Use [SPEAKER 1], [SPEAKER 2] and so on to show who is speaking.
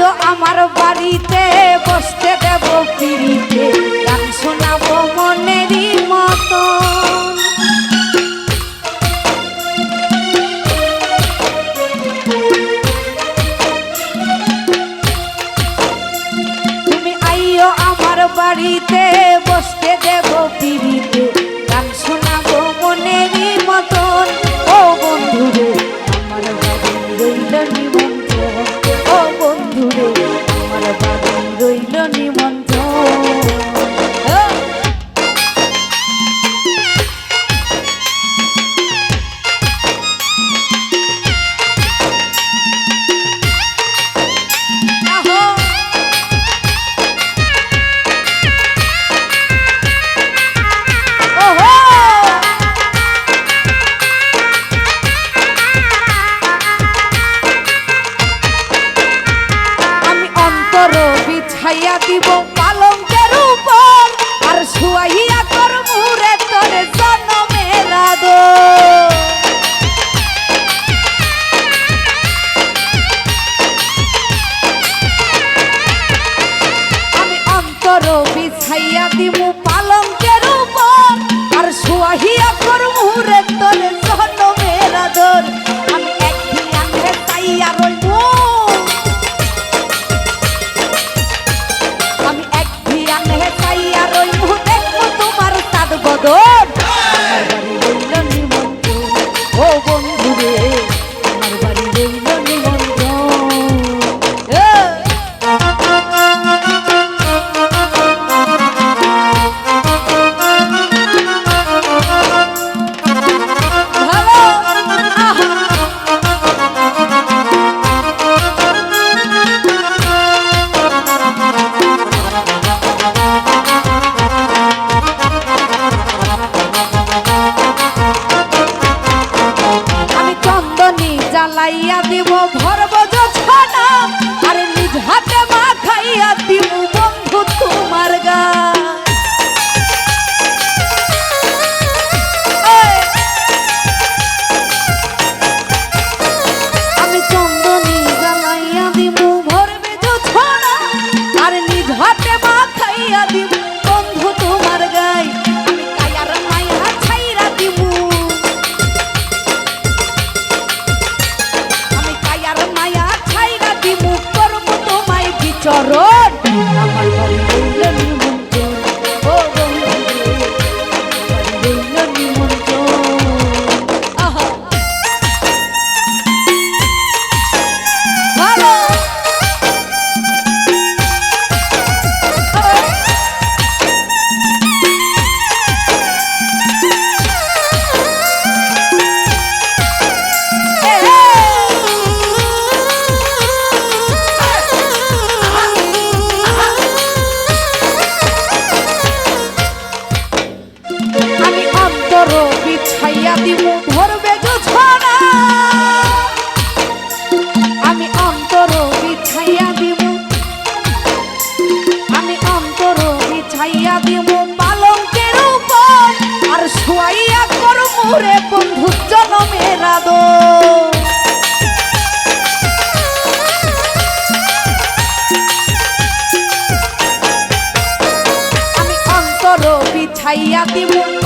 [SPEAKER 1] আইও আমার বাড়িতে বসতে দেব পিড়িতে গান শোনাবো মনেরই মতো তুমি আইও আমার বাড়িতে বসতে দেব পিড়িতে গান শোনাবো মনেরই মতন ও বন্ধুরে আমার বাড়ি রইল নিমন্ত্রণ ও বন্ধুরে আমার বাড়ি রইল নিমন্ত্রণ বিছাইয়া দিব পালঙ্কের উপর আর শুয়াইয়া কর মুরে তোর জনমের আদর আমি অন্তর বিছাইয়া দিব পালঙ্কের উপর আর শুয়াইয়া কর মুরে তোর জনমের আদর আমি একদিন আঙ্গে চাইয়া রইব বদর আমার বাড়ি রইল নিমন্ত্রণ ও বন্ধুরে আমার বাড়ি রইল জ্বালাইয়া দিব ভরব জোছনা আর নিজ হাতে মাখাইয়া দিব বন্ধু তোমার গা আমি চন্দনী জ্বালাইয়া দিব ভরবে জোছনা আর নিজ হাতে মাখাইয়া দিব বন্ধু তোমার গায় আমি কায়ার মায়া ছাইরা দিব চরণ আমার বাড়ি রইল নিমন্ত্রণ ও বন্ধুরে আমার বাড়ি রইল নিমন্ত্রণ আহা ভালো বিছাইয়া দিব ভরবে জোছনা আমি অন্তর বিছাইয়া দিব আমি অন্তর বিছাইয়া দিব পালঙ্কের উপর আর শুয়াইয়া কর মুরে বন্ধু জনমের আদর আমি অন্তর বিছাইয়া দিব